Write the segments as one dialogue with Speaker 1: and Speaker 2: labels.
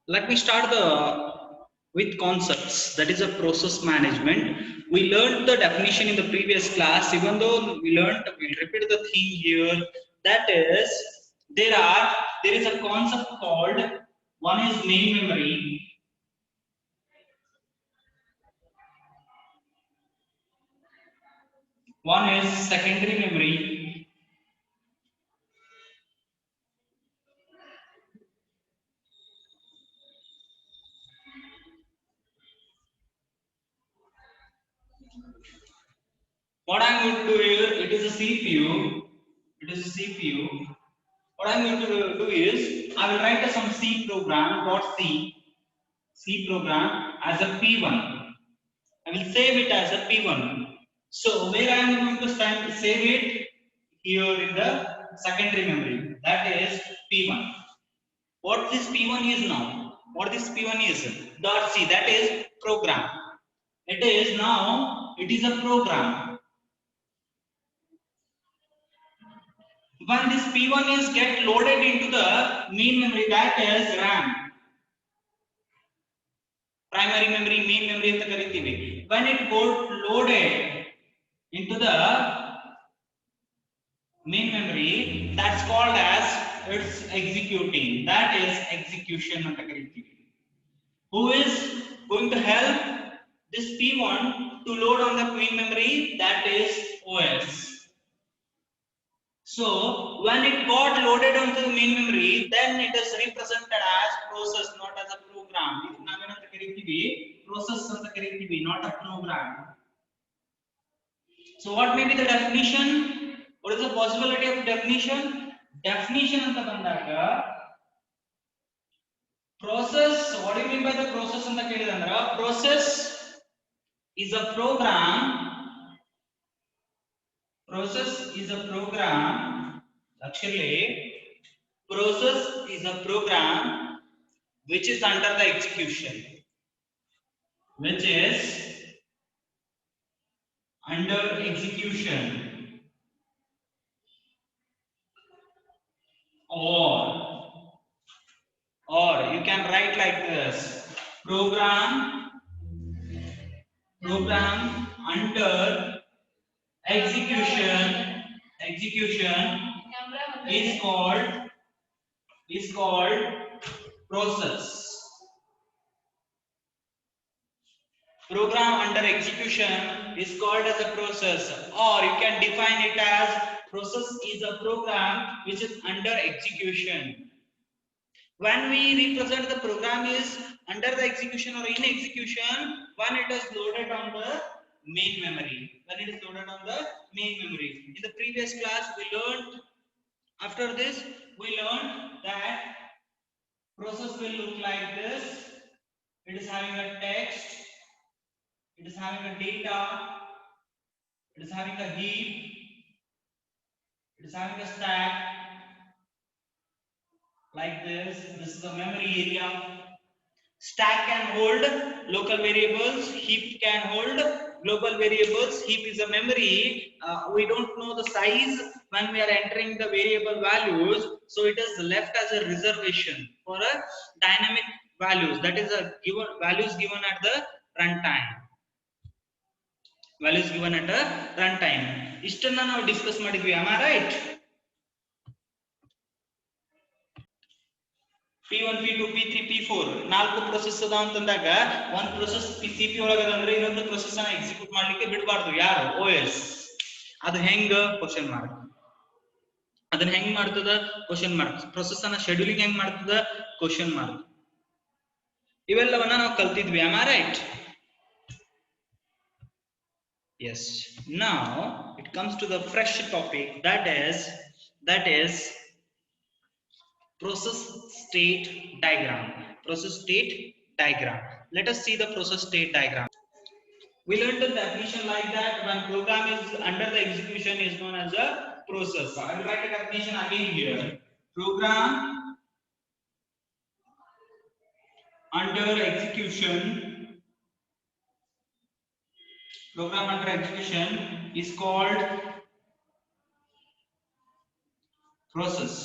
Speaker 1: Let me start with concepts. That is a process management. We learned the definition in the previous class. Even though we learned, we'll repeat the thing here. That is, there is a concept called, one is main memory, one is secondary memory, what I'm going to do here, it is a CPU. It is a CPU. What I'm going to do is, I will write some C program, C program as a P1. I will save it as a P1. So where I am going to save it? Here in the secondary memory. That is P1. What this P1 is now? What this P1 is? Dot C. That is program. It is now. It is a program. When this P1 is get loaded into the main memory, that is RAM. Primary memory, main memory ಅಂತ ಕರಿತೀವಿ. When it got loaded into the main memory, that's called as it's executing. That is execution ಅಂತ ಕರಿತೀವಿ. Who is going to help this P1 to load on the main memory? That is OS. So when it got loaded onto the main memory, then it is represented as process, not as a program. ಇದು ನಾವೇನಂತ ಕರಿತೀವಿ? Process ಅಂತ ಕರಿತೀವಿ, not a program. So what may be the definition? What is the possibility of definition? Definition anta bandaga process. What do you mean by the process anta kelidandra? Process is a program. Process is a program. Actually, process is a program which is under the execution. Which is under execution. Or you can write like this: program under execution is called process. Program under execution is called as a process, or you can define it as process is a program which is under execution. When we represent the program is under the execution or in execution, when it is loaded on the main memory. When it is loaded on the main memory. In the previous class, we learned, after this, we learned that process will look like this. It is having a text, it is having a data, it is having a heap, it is having a stack. Like this is the memory area. Stack can hold local variables, heap can hold global variables. Heap is a memory. We don't know the size when we are entering the variable values, so it is left as a reservation for a dynamic values. That is a given values given at the runtime. Values given at the runtime. Ishtanna ನಾವು discuss ಮಾಡಿದ್ವಿ. Am I right? P1, P2, P3, P4 ನಾಲ್ಕು process ಅದ ಅಂತಂದಾಗ ಒಂದು process CP ಒಳಗದ ಅಂದ್ರೆ ಇನ್ನೊಂದು process ಅನ್ನ execute ಮಾಡ್ಲಿಕ್ಕೆ ಬಿಡಬಾರ್ದು. ಯಾರು? OS. ಅದು ಹೆಂಗ? Question mark. ಅದನ್ನ ಹೆಂಗ್ ಮಾಡ್ತದ? Question mark. ಪ್ರೋಸೆಸ್ ಅನ್ನ ಶೆಡ್ಯೂಲಿಂಗ್ ಹೆಂಗ್ ಮಾಡ್ತದ? Question mark. ಇವೆಲ್ಲವನ್ನ ನಾವು ಕಲ್ತಿದ್ವಿ. Am I right? Yes. Now it comes to the fresh topic, that is process state diagram. Process state diagram. Let us see the process state diagram. We learned the definition like that. When program is under the execution is known as a process. I will write a definition again here. Program under execution. Program under execution is called process.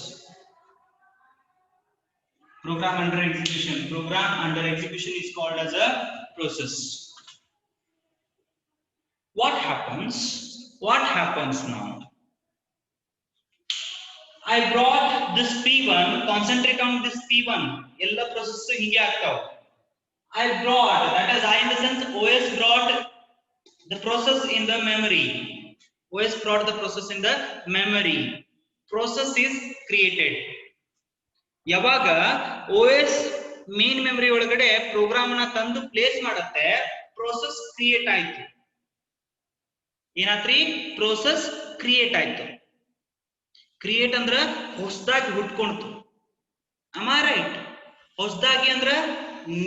Speaker 1: Program under execution. Program under execution is called as a process. What happens? What happens now? I brought this P1. Concentrate on this P1. Ella process hinge aagtav. I brought, that is I in the sense OS brought the process in the memory. OS brought the process in the memory. Process is created. ಯಾವಾಗ OS main memory ಒಳಗಡೆ program ನ ತಂದು place ಮಾಡುತ್ತೆ, process create ಆಯ್ತು. ಏನಾತ್ರಿ? Process create ಆಯ್ತು. Create ಅಂದ್ರ ಹೊಸದಾಗಿ ಹುಟ್ಕೊಂತು. am I right? ಹೊಸದಾಗಿ ಅಂದ್ರ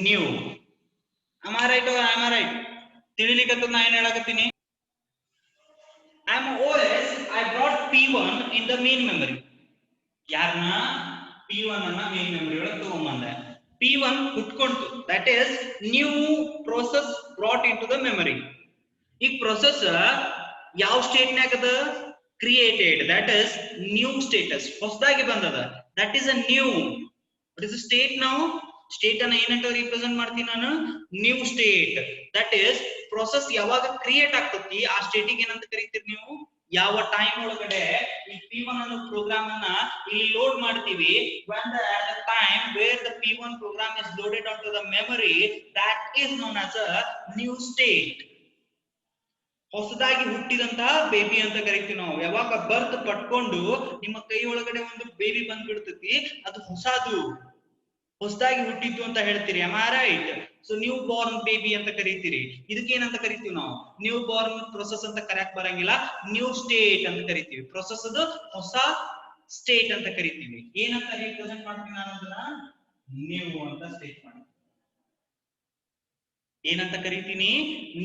Speaker 1: new. am I right or am I right? ತಿಳಿಲಿಕತ್ತ ನಾ ಏನ್ ಹೇಳಕತ್ತೀನಿ? I am OS, I brought P1 in the main memory. ಯಾರನ್ನ? P1 ಅನ್ನ main memory ಒಳಗೆ ತಗೊಂಬಂದೆ. P1 ಹುಟ್ಕೊಂತು, that is new process brought into the memory. ಈ process ಯಾವ state ನಾಗ ಅದ? Created, that is new status. ಹೊಸದಾಗಿ ಬಂದದ, that is a new. What is the state now? State ಅನ್ನ ಏನಂತ ರಿಪ್ರೆಸೆಂಟ್ ಮಾಡ್ತೀನಿ ನಾನು? New state. that is process ಯಾವಾಗ ಕ್ರಿಯೇಟ್ ಆಗ್ತತಿ ಆ ಸ್ಟೇಟಿಗೆ ಏನಂತ ಕರೀತೀರಿ ನೀವು? ಯಾವ ಟೈಮ್ ಒಳಗಡೆ ಈ P1 ಅನ್ನೋ ಪ್ರೋಗ್ರಾಮ್ ಅನ್ನ ಇಲ್ಲಿ ಲೋಡ್ ಮಾಡ್ತೀವಿ, when the time where the P1 program is loaded onto the memory, that is known as a new state. ಹೊಸದಾಗಿ ಹುಟ್ಟಿದಂತಹ ಬೇಬಿ ಅಂತ ಕರಿತೀವಿ ನಾವು. ಯಾವಾಗ ಬರ್ತ್ ಪಟ್ಕೊಂಡು ನಿಮ್ಮ ಕೈ ಒಳಗಡೆ ಒಂದು ಬೇಬಿ ಬಂದ್ಬಿಡ್ತೈತಿ, ಅದು ಹೊಸದು, ಹೊಸದಾಗಿ ಹುಟ್ಟಿದ್ದು ಅಂತ ಹೇಳ್ತೀರಿ. am I right? So new Born baby ಅಂತ ಕರಿತೀರಿ. ಇದಕ್ಕೆ ಏನಂತ ಕರಿತೀವಿ ನಾವು? ನ್ಯೂ ಬಾರ್ನ್ ಪ್ರೊಸೆಸ್ ಅಂತ ಕರೆಯಕ್ ಬರಂಗಿಲ್ಲ, ನ್ಯೂ ಸ್ಟೇಟ್ ಅಂತ ಕರಿತೀವಿ. ಪ್ರೊಸೆಸ್ ಅದು ಹೊಸ ಸ್ಟೇಟ್ ಅಂತ ಕರಿತೀವಿ. ಏನಂತ ರಿಪ್ರೆಸೆಂಟ್ ಮಾಡ್ತೀನಿ ನಾನು ಅದನ್ನ? ನ್ಯೂ ಅಂತ ಸ್ಟೇಟ್ ಮಾಡ್ತೀನಿ. ಏನಂತ ಕರಿತೀನಿ?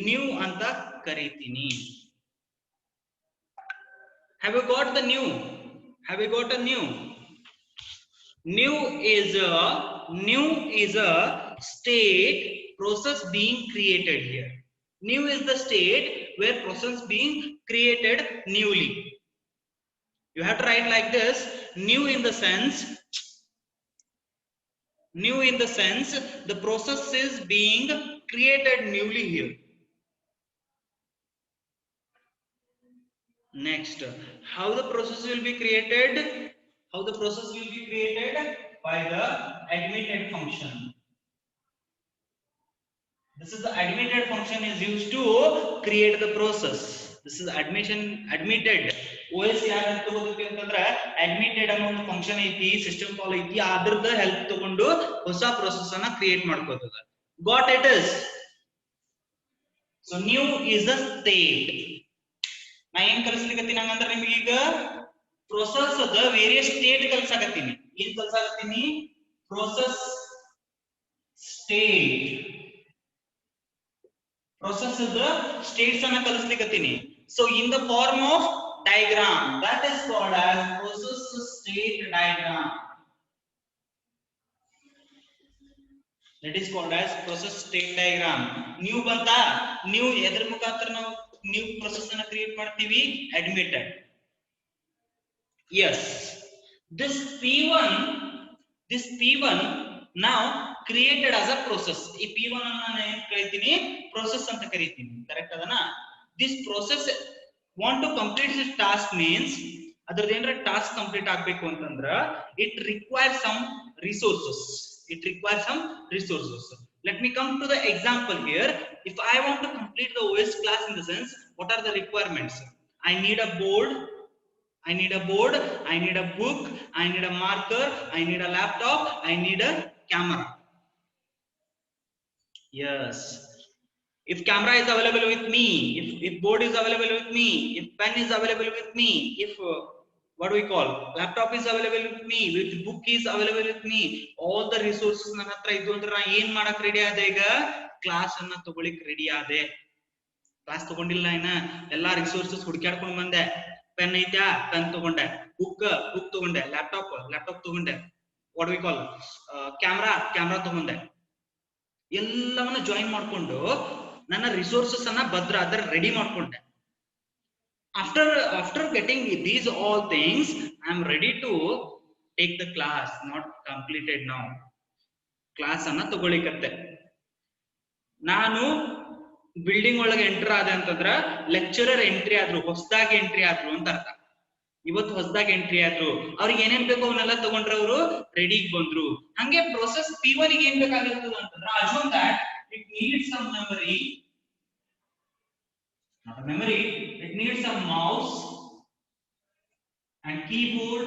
Speaker 1: ನ್ಯೂ ಅಂತ ಕರಿತೀನಿ. have you got the new? have you got a new? New is a state process being created here. New is the state where process being created newly. You have to write like this: new in the sense the process is being created newly here. Next, how the process will be created? How the process will be created? By the admitted function. This is the admitted function is used to create the process. This is admitted. OS ಯಾರು ತಗೋಬೇಕು ಅಂತಂದ್ರೆ admitted ಅನ್ನೋ ಒಂದು function ಐತಿ, system ಕಾಲ್ ಐತಿ, ಅದರದ help ತಗೊಂಡು ಹೊಸ ಪ್ರೊಸೆಸ್ ಅನ್ನ ಕ್ರಿಯೇಟ್ ಮಾಡ್ಕೋತದ. got it is? So new is a state. ನಾ ಏನ್ ಕಲಿಸ್ಲಿಕತ್ತೀನಿ ಹಂಗಂದ್ರೆ ನಿಮಗೆ ಈಗ process ಅದ ವೇರಿಯಸ್ ಸ್ಟೇಟ್ ಕಲಿಸಾಕತ್ತೀನಿ. ಏನ್ ಕಲಿಸಾಕತ್ತೀನಿ? process state. process ಅದ ಸ್ಟೇಟ್ಸ್ ಅನ್ನ ಕಲಿಸ್ಲಿಕತ್ತೀನಿ. So in the form of diagram, that is called as process state diagram. That is called as process state diagram. New banta, new ಎದರ ಮುಖಾಂತರ ನಾವು new process ಅನ್ನ create ಮಾಡ್ತೀವಿ? admitted. Yes, this P1 now created as a process. ಈ P1 ಅನ್ನ ನಾನು ಏನು ಕರೀತೀನಿ? process ಅಂತ ಕರೀತೀನಿ. Correct ಅದನಾ? This process want to complete this task means ಅದರದ್ದು ಏನರ ಟಾಸ್ಕ್ ಕಂಪ್ಲೀಟ್ ಆಗಬೇಕು ಅಂತಂದ್ರ it requires some resources. Let me come to the example here. If I want to complete the OS class in the sense, what are the requirements? I need a board, I need a book, I need a marker, I need a laptop, I need a camera. Yes, if camera is available with me, if board is available with me, if pen is available with me, if what do we call laptop is available with me, with book is available with me, all the resources ನನ್ನ ಹತ್ರ ಇದ್ದು ಅಂದ್ರೆ ನಾ ಏನ್ ಮಾಡಕ್ ready ಆದೆ? ಈಗ class ಅನ್ನ ತಗೊಳ್ಳಿಕ್ ರೆಡಿ ಆದೆ. ಕ್ಲಾಸ್ ತಗೊಂಡಿಲ್ಲ ಇನ್ನ, ಎಲ್ಲಾ ರಿಸೋರ್ಸಸ್ ಹುಡುಕಾಡ್ಕೊಂಡು ಬಂದೆ. ಪೆನ್ ಐತ್ಯಾ? ಪೆನ್ ತಗೊಂಡೆ. ಬುಕ್ ತಗೊಂಡೆ. ಲ್ಯಾಪ್ಟಾಪ್ ತಗೊಂಡೆ. ವಾಟ್ ವಿ ಕಾಲ್ ಕ್ಯಾಮ್ರಾ ತಗೊಂಡೆ. ಎಲ್ಲವನ್ನ ಜಾಯಿನ್ ಮಾಡ್ಕೊಂಡು ನನ್ನ ರಿಸೋರ್ಸಸ್ ಅನ್ನ ಭದ್ರ ಅದರ ರೆಡಿ ಮಾಡ್ಕೊಂಡೆ. After getting these all things, I am ready to take the class, not completed now. Class ಅನ್ನ ತಗೊಳಿಕತ್ತೆ. ನಾನು ಬಿಲ್ಡಿಂಗ್ ಒಳಗೆ ಎಂಟರ್ ಆದೆ ಅಂತಂದ್ರ ಲೆಕ್ಚರರ್ ಎಂಟ್ರಿ ಆದ್ರು, ಹೊಸದಾಗಿ ಎಂಟ್ರಿ ಆದ್ರು ಅಂತ ಅರ್ಥ. ಇವತ್ತು ಹೊಸದಾಗಿ ಎಂಟ್ರಿ ಆದ್ರು, ಅವ್ರಿಗೆ ಏನೇನ್ ಬೇಕು ಅವನ್ನೆಲ್ಲ ತಗೊಂಡ್ರೆ ಅವರು ರೆಡಿಗೆ ಬಂದ್ರು. ಹಂಗೆ ಪ್ರೊಸೆಸ್ P1 ಗೆ ಏನ್ ಬೇಕಾಗಿರ್ತದ ಅಂತಂದ್ರ assume that it needs some memory, not a memory, it needs a mouse and keyboard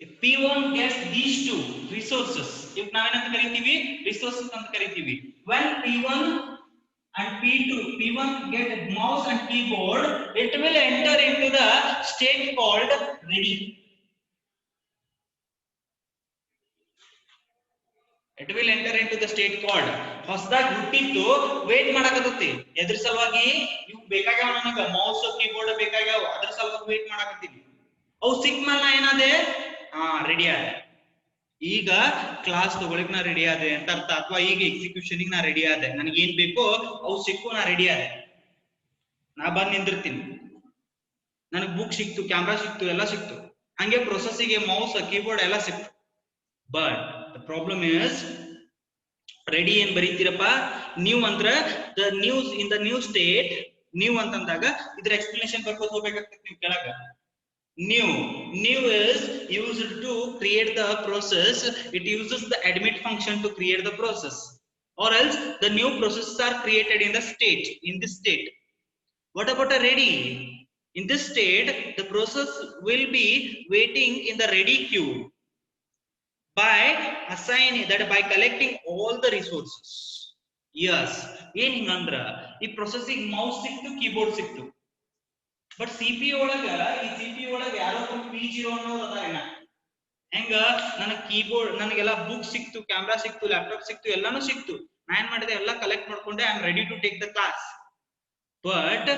Speaker 1: if P1 gets these two resources, if ನಾವೇನಂತ ಕರಿತೀವಿ resources ಅಂತ ಕರಿತೀವಿ, when P1 and P1 get mouse and keyboard, it will enter into the state called ready. It will enter into the state called ಹೊಸದಾಗಿ ಹುಟ್ಟಿದ್ದು wait ಮಾಡಕತ್ತಿ. ಎದ್ರ ಸಲುವಾಗಿ ಇವು ಬೇಕಾಗ್ಯಾವ, ನನಗ ಮೌಸ್ ಕೀಬೋರ್ಡ್ ಬೇಕಾಗ್ಯಾವ, ಅದ್ರ ಸಲುವಾಗಿ ವೇಟ್ ಮಾಡಕತ್ತೀನಿ. ಅವು ಸಿಕ್ಮೇಲೆ ಏನಾದೆ, ರೆಡಿ ಆದೆ, ಈಗ ಕ್ಲಾಸ್ ತಗೊಳಿಕ್ ನಾ ರೆಡಿ ಆದೆ ಅಂತ ಅರ್ಥ. ಅಥವಾ ಈಗ ಎಕ್ಸಿಕ್ಯೂಷನ್ ನಾ ರೆಡಿ ಆದೆ, ನನಗೆ ಏನ್ ಬೇಕೋ ಅವು ಸಿಕ್ಕು, ನಾ ರೆಡಿ ಆದೆ, ನಾ ಬಂದ್ ನಿಂದಿರ್ತೀನಿ, ನನಗ್ ಬುಕ್ ಸಿಕ್ತು, ಕ್ಯಾಮ್ರಾ ಸಿಕ್ತು, ಎಲ್ಲ ಸಿಕ್ತು. ಹಂಗೆ ಪ್ರೊಸೆಸ್ಸಿಗೆ ಮೌಸ್ ಕೀಬೋರ್ಡ್ ಎಲ್ಲ ಸಿಕ್ತು. But the problem is ready ಏನ್ ಬರೀತೀರಪ್ಪ ನೀವು ಅಂದ್ರ the news in the new state. ನೀವು ಅಂತಂದಾಗ ಇದ್ರ ಎಕ್ಸ್ಪ್ಲನೇಷನ್ ಬರ್ಕೋತ ಹೋಗ್ಬೇಕಾಗ್ತದೆ ನೀವು ಕೆಳಗ. New is used to create the process. It uses the admit function to create the process, or else the new processes are created in the state, in this state. What about a ready? In this state the process will be waiting in the ready queue by assigning that, by collecting all the resources. Yes, ಏನ್ ಹಿಂಗಂದ್ರ ಈ processing mouse ಸಿಕ್ತು, keyboard ಸಿಕ್ತು, but CPU ಒಳಗ ಈ CPU ಒಳಗ ಯಾರೋ P0 ಅನ್ನೋರು ಅದಾರೇನ. ಹೆಂಗ ನನಗೆ ಕೀಬೋರ್ಡ್, ನನಗೆಲ್ಲ ಬುಕ್ ಸಿಕ್ತು, ಕ್ಯಾಮ್ರಾ ಸಿಕ್ತು, ಲ್ಯಾಪ್ಟಾಪ್ ಸಿಕ್ತು, ಎಲ್ಲಾನು ಸಿಕ್ತು. ನಾ ಏನ್ ಮಾಡಿದೆ, ಎಲ್ಲ ಕಲೆಕ್ಟ್ ಮಾಡ್ಕೊಂಡೆ, I am ready to take the class. But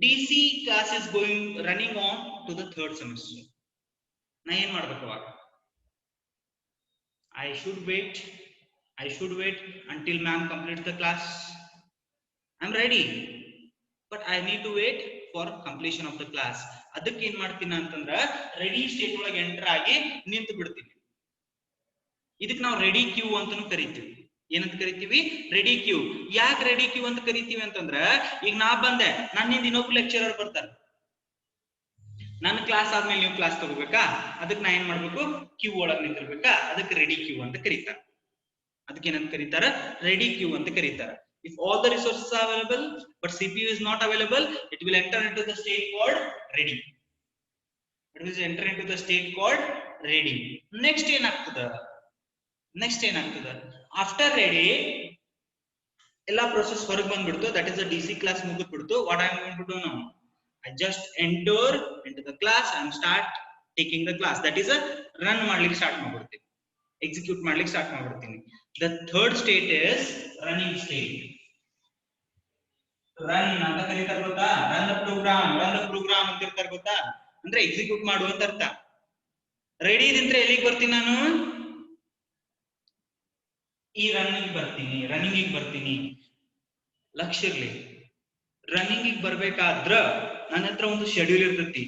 Speaker 1: DC class is going running on to the third semester. ನಾ ಏನ್ ಮಾಡ್ಬೇಕು ಅವಾಗ? I should wait until ma'am completes the class. I'm ready, but I need to wait for completion of the class. ಅದಕ್ಕೆ ಏನ್ ಮಾಡ್ತೀನಿ ಅಂತಂದ್ರ ready state ಒಳಗೆ enter ಆಗಿ ನಿಂತು ಬಿಡ್ತೀನಿ. ಇದಕ್ಕೆ ನಾವು ರೆಡಿ ಕ್ಯೂ ಅಂತಾನು ಕರಿತೀವಿ. ಏನಂತ ಕರಿತೀವಿ? Ready Q. ಯಾಕೆ ರೆಡಿ ಕ್ಯೂ ಅಂತ ಕರಿತೀವಿ ಅಂತಂದ್ರ, ಈಗ ನಾ ಬಂದೆ, ನನ್ನಿಂದ ಇನ್ನೊಬ್ಬ ಲೆಕ್ಚರರ್ ಬರ್ತಾರೆ, ನನ್ನ ಕ್ಲಾಸ್ ಆದ್ಮೇಲೆ ನೀವು ಕ್ಲಾಸ್ ತಗೋಬೇಕಾ, ಅದಕ್ಕೆ ನಾ ಏನ್ ಮಾಡ್ಬೇಕು, ಕ್ಯೂ ಒಳಗೆ ನಿಂತಿರ್ಬೇಕಾ, ಅದಕ್ಕೆ ರೆಡಿ ಕ್ಯೂ ಅಂತ ಕರೀತಾರ. ಅದಕ್ಕೆ ಏನಂತ ಕರೀತಾರ? ರೆಡಿ ಕ್ಯೂ ಅಂತ ಕರೀತಾರ. If all the resources are available but CPU is not available, it will enter into the state called ready. It will enter into the state called ready. Next ಏನಾಗ್ತದ? After ready ಎಲ್ಲ process ಹೊರಗೆ ಬಂದ್ಬಿಡ್ತು, that is the DC class ಮುಗಿದ್ಬಿಡ್ತು. What I am going to do now? I just enter into the class and start taking the class. That is a run ಮಾಡ್ಲಿಕ್ಕೆ start ಮಾಡ್ಬಿಡ್ತೀನಿ, execute ಮಾಡ್ಲಿಕ್ಕೆ start ಮಾಡ್ಬಿಡ್ತೀನಿ. The third state is running state. Run ಅಂತ ಕರೀತಾರೆ ಗೊತ್ತಾ? Run the programme ಅಂತ ಇರ್ತಾರೆ ಗೊತ್ತಾ? ಅಂದ್ರೆ ಎಕ್ಸಿಕ್ಯೂಟ್ ಮಾಡು ಅಂತ ಅರ್ಥ. ರೆಡಿ ಇದ್ರೆ ಎಲ್ಲಿಗೆ ಬರ್ತೀನಿ ನಾನು? ಈ ರನ್ನಿಂಗ್ ಬರ್ತೀನಿ. ಲಕ್ಷ ಇರ್ಲಿ, ರನ್ನಿಂಗ್ ಬರ್ಬೇಕಾದ್ರ ನನ್ನ ಹತ್ರ ಒಂದು ಶೆಡ್ಯೂಲ್ ಇರ್ತೈತಿ.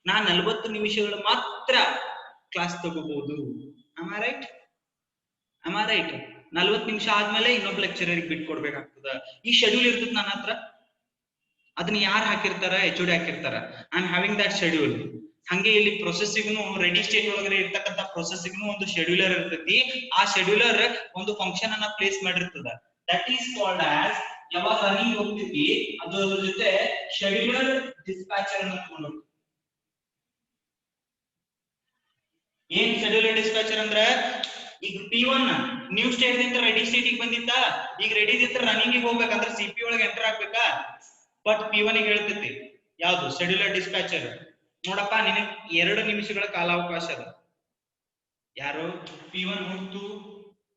Speaker 1: ನಾ 40 ನಿಮಿಷಗಳು ಮಾತ್ರ ಕ್ಲಾಸ್ ತಗೋಬಹುದು. Am I right? 40 ನಿಮಿಷ ಆದ್ಮೇಲೆ ಇನ್ನೊಬ್ಬ ಲೆಕ್ಚರರಿಗೆ ಬಿಟ್ಕೊಡ್ಬೇಕಾಗ್ತದ. ಈ ಶೆಡ್ಯೂಲ್ ಇರ್ತದೆ ನನ್ನ ಹತ್ರ. ಅದನ್ನ ಯಾರು ಹಾಕಿರ್ತಾರ? HOD ಹಾಕಿರ್ತಾರ. I am having that schedule. ಹಂಗೆ ಇಲ್ಲಿ ಪ್ರೊಸೆಸಿಂಗ್ನು ರೆಡಿ ಸ್ಟೇಟ್ ಒಳಗಡೆ ಇರ್ತಕ್ಕಂಥ ಪ್ರೊಸೆಸಿಂಗ್ನು ಒಂದು ಶೆಡ್ಯೂಲರ್ ಇರ್ತೈತಿ. ಆ ಶೆಡ್ಯೂಲರ್ ಒಂದು ಫಂಕ್ಷನ್ ಅನ್ನ ಪ್ಲೇಸ್ ಮಾಡಿರ್ತದ. ದಟ್ ಈಸ್ ಕಾಲ್ಡ್ ಆಸ್, ಯಾವಾಗ ರನ್ನಿಂಗ್ ಹೋಗ್ತೈತಿ ಅದು ಅದ್ರ ಜೊತೆ ಶೆಡ್ಯೂಲರ್ ಡಿಸ್ಪ್ಯಾಚರ್ ಅನ್ನ ತಗೊಂಡು. ಏನ್ ಶೆಡ್ಯೂಲರ್ ಡಿಸ್ಪ್ಯಾಚರ್ ಅಂದ್ರ, ಈಗ P1 ನ್ಯೂ ಸ್ಟೇಟ್ ದಿಂದ ರೆಡಿ ಸ್ಟೇಟಿಗೆ ಬಂದಿತ್ತ, ಈಗ ರೆಡಿ ದಿಂದ ರನ್ನಿಂಗ್ ಹೋಗ್ಬೇಕಂದ್ರೆ CPU ಒಳಗೆ ಎಂಟರ್ ಆಗ್ಬೇಕಾ. ಬಟ್ P1 ಗೆ ಹೇಳ್ತೈತಿ ಯಾವುದು? Scheduler dispatcher. ನೋಡಪ್ಪ, ನಿನಗೆ 2 ನಿಮಿಷಗಳ ಕಾಲಾವಕಾಶ ಅದ. ಯಾರು? P1 ಹೋಗ್ತು,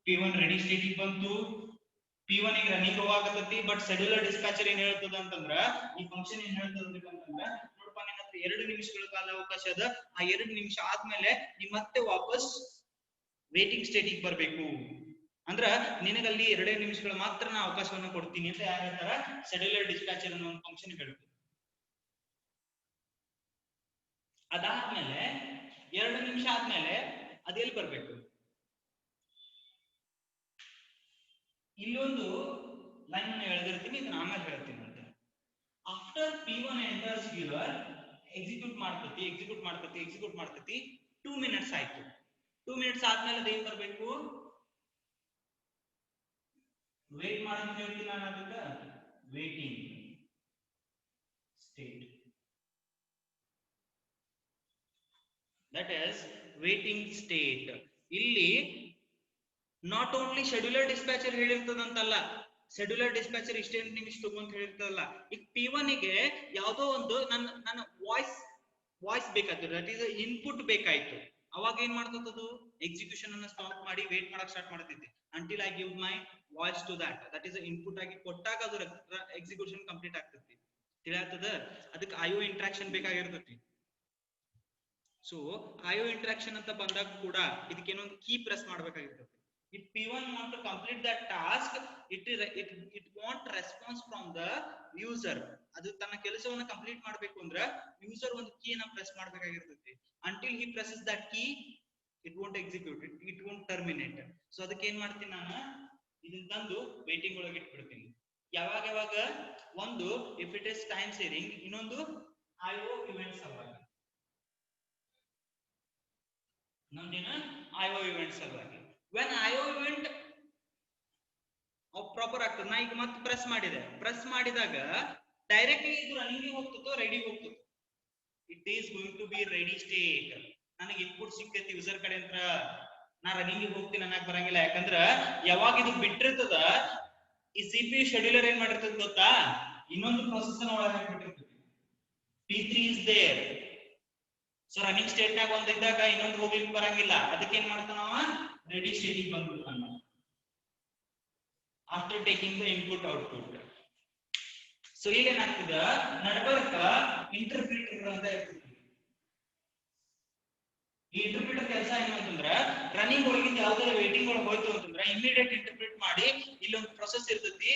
Speaker 1: P1 ರೆಡಿ ಸ್ಟೇಟಿಗೆ ಬಂತು, P1 ಗೆ ರನ್ನಿಂಗ್ ಹೋಗಾಕತ್ತೈತಿ. ಬಟ್ ಶೆಡ್ಯೂಲರ್ ಡಿಸ್ಪ್ಯಾಚರ್ ಏನ್ ಹೇಳ್ತದ ಅಂತಂದ್ರ, ಈ ಫಂಕ್ಷನ್ ಏನ್ ಹೇಳ್ತದ ಅಂತಂದ್ರ, ನೋಡಪ್ಪ ನಿನ್ನ ಹತ್ರ 2 ನಿಮಿಷಗಳ ಕಾಲಾವಕಾಶ ಅದ. ಆ 2 ನಿಮಿಷ ಆದ್ಮೇಲೆ ನೀ ಮತ್ತೆ ವಾಪಸ್ ವೇಟಿಂಗ್ ಸ್ಟೇಟಿಗೆ ಬರ್ಬೇಕು. ಅಂದ್ರ ನಿನಗಲ್ಲಿ 2 ನಿಮಿಷಗಳ ಮಾತ್ರ ನಾ ಅವಕಾಶವನ್ನ ಕೊಡ್ತೀನಿ ಅಂತ ಯಾರು ಹೇಳ್ತಾರ? ಶೆಡ್ಯೂಲರ್ ಡಿಸ್ಪ್ಯಾಚರ್ ಅನ್ನೋ ಒಂದು ಫಂಕ್ಷನ್ ಹೇಳ್ತೀವಿ. ಅದಾದ್ಮೇಲೆ ನಿಮಿಷ ಆದ್ಮೇಲೆ ಅದೆಲ್ಲಿ ಬರ್ಬೇಕು? ಇಲ್ಲೊಂದು ಲೈನ್ ಅನ್ನು ಎಳೆದಿರ್ತೀನಿ, ಇದನ್ನ ಆಮೇಲೆ ಹೇಳ್ತೀನಿ ಅಂತ. After P1 enters here, execute ಮಾಡ್ತತಿ 2 ಮಿನಿಟ್ಸ್ ಆಯ್ತು. 2 ಮಿನಿಟ್ಸ್ ಆದ್ಮೇಲೆ ಅದೇನ್ ಬರ್ಬೇಕು? ವೇಟ್ ಮಾಡೋದು ಹೇಳ್ತೀನಿ ನಾನು, ಅದಕ್ಕೆ waiting state. That is waiting state. ಇಲ್ಲಿ ನಾಟ್ ಓನ್ಲಿ ಶೆಡ್ಯೂಲರ್ ಡಿಸ್ಪ್ಯಾಚರ್ ಹೇಳಿರ್ತದಂತಲ್ಲ, ಶೆಡ್ಯೂಲರ್ ಡಿಸ್ಪ್ಯಾಚರ್ ಇಷ್ಟೇ ನಿಮಿಷ ತಗೊಂತ ಹೇಳಿರ್ತದಲ್ಲ. ಈಗ P1 ಗೆ ಯಾವುದೋ ಒಂದು ನನ್ನ ವಾಯ್ಸ್ ಬೇಕಾಯ್ತು, ದಟ್ ಈಸ್ ಇನ್ಪುಟ್ ಬೇಕಾಯ್ತು. ಅವಾಗ ಏನ್ ಮಾಡ್ತದದು? ಎಕ್ಸಿಕ್ಯೂಷನ್ ಅನ್ನ ಸ್ಟಾಪ್ ಮಾಡಿ ವೇಟ್ ಮಾಡಕ್ ಸ್ಟಾರ್ಟ್ ಮಾಡ್ತೈತಿ until I give my voice to that is input ಆಗಿ ಕೊಟ್ಟಾಗ ಅದು ಎಕ್ಸಿಕ್ಯೂಷನ್ ಕಂಪ್ಲೀಟ್ ಆಗ್ತೈತಿ. ತಿಳಿಯಾಗ್ತದ? ಅದಕ್ಕೆ IO ಇಂಟ್ರಾಕ್ಷನ್ ಬೇಕಾಗಿರ್ತೈತಿ. ಸೊ IO ಇಂಟ್ರಾಕ್ಷನ್ ಅಂತ ಬಂದಾಗ ಕೂಡ ಇದಕ್ಕೆ ಏನೊಂದು ಕೀ ಪ್ರೆಸ್ ಮಾಡ್ಬೇಕಾಗಿರ್ತೈತಿ. If P1 want to complete that task, it want response from the user. ಅದು ತನ್ನ ಕೆಲಸವನ್ನು ಕಂಪ್ಲೀಟ್ ಮಾಡಬೇಕು ಅಂದ್ರೆ ಯೂಸರ್ ಒಂದು ಕೀ ಅನ್ನು press ಮಾಡಬೇಕಾಗಿರ್ತೈತಿ. Until he presses that key, it won't execute, it won't terminate. So ಅದಕ್ಕೆ ಏನ್ ಮಾಡ್ತೀನಿ ನಾನು, ಇದನ್ನ ತಂದು ವೇಟಿಂಗ್ ಒಳಗೆ ಇಟ್ಬಿಡ್ತೀನಿ. ಯಾವಾಗ ಒಂದು if it is time sharing, ಇನ್ನೊಂದು IO events ಸಲುವಾಗಿ, ನಮ್ದೇನ IO events ಸಲುವಾಗಿ. when IO event ಪ್ರಾಪರ್ ಆಗ್ತದೆ, ನಾ ಈಗ ಮತ್ತೆ ಪ್ರೆಸ್ ಮಾಡಿದಾಗ ಡೈರೆಕ್ಟ್ಲಿ ಇದು ರನ್ನಿಂಗ್ ಹೋಗ್ತದೋ ರೆಡಿ ಹೋಗ್ತದೋ? It is going to be ready state. ನನಗೆ ಇನ್ಪುಟ್ ಸಿಕ್ತೈತಿ ಯೂಸರ್ ಕಡೆ ಅಂತ, ನಾ ರನ್ನಿಂಗ್ ಹೋಗ್ತೀನಿ ಅನ್ನಕ್ ಬರಂಗಿಲ್ಲ. ಯಾಕಂದ್ರ ಯಾವಾಗ ಇದು ಬಿಟ್ಟಿರ್ತದ, ಈ CPU ಶೆಡ್ಯೂಲರ್ ಏನ್ ಮಾಡಿರ್ತದ ಗೊತ್ತಾ? ಇನ್ನೊಂದು ಪ್ರೊಸೆಸ್ ಅನ್ನ ಒಳಗೆ ಹಾಕಿಬಿಟ್ಟಿರ್ತದೆ. P3 is there. So running state ನಾಗ ಒಂದಿದ್ದಾಗ ಇನ್ನೊಂದು ಹೋಗ್ಲಿಕ್ಕೆ ಬರಂಗಿಲ್ಲ. ಅದಕ್ಕೆ ಏನ್ ಮಾಡ್ತಾನವ? ರೆಡಿ ಸ್ಟೇಟಿಗೆ ಬಂದ್ಬಿಡ್ತಾನ after taking the input output. So ಈಗ ಏನಾಗ್ತದ, ನಡಬರ್ಕ ಇಂಟರ್ಪ್ರಿಟರ್ ಅಂತ ಇರ್ತದೆ. ಈ ಇಂಟರ್ಪ್ರಿಟರ್ ಕೆಲಸ ಏನಂತಂದ್ರ, ರನ್ನಿಂಗ್ ಒಳಗಿಂದ ಯಾವ್ದಾರ ವೇಟಿಂಗ್ ಒಳಗೆ ಹೋಯ್ತು ಅಂತಂದ್ರ ಇಮಿಡಿಯೇಟ್ ಇಂಟರ್ಪ್ರಿಟ್ ಮಾಡಿ ಇಲ್ಲೊಂದು ಪ್ರೊಸೆಸ್ ಇರ್ತೈತಿ.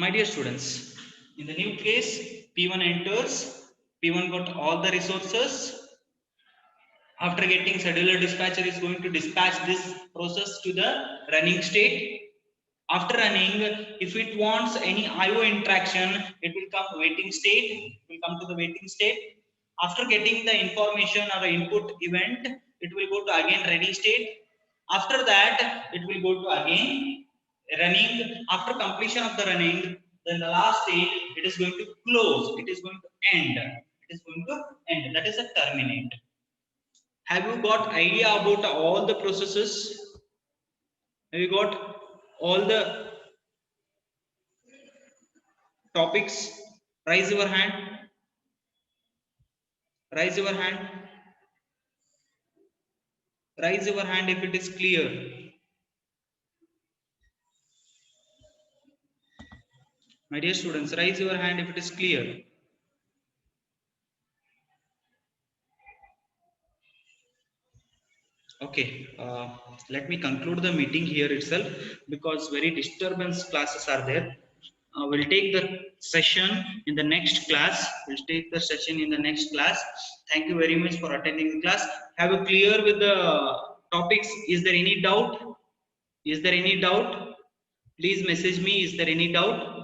Speaker 1: My dear students, in the new case, P1 enters, P1 got all the resources. After getting scheduler dispatcher is going to dispatch this process to the running state. After running, if it wants any IO interaction, it will come waiting state, it will come to the waiting state. After getting the information or the input event, it will go to again ready state. After that, it will go to again running. After completion of the running, then the last state, it is going to close, it is going to end, it is going to end, that is a terminate. Have you got idea about all the processes? Have you got all the topics? Raise your hand, raise your hand, raise your hand if it is clear. My dear students, raise your hand if it is clear. Okay, let me conclude the meeting here itself, because very disturbance classes are there. We'll take the session in the next class. Thank you very much for attending the class. Have you clear with the topics? Is there any doubt? Please message me. Is there any doubt?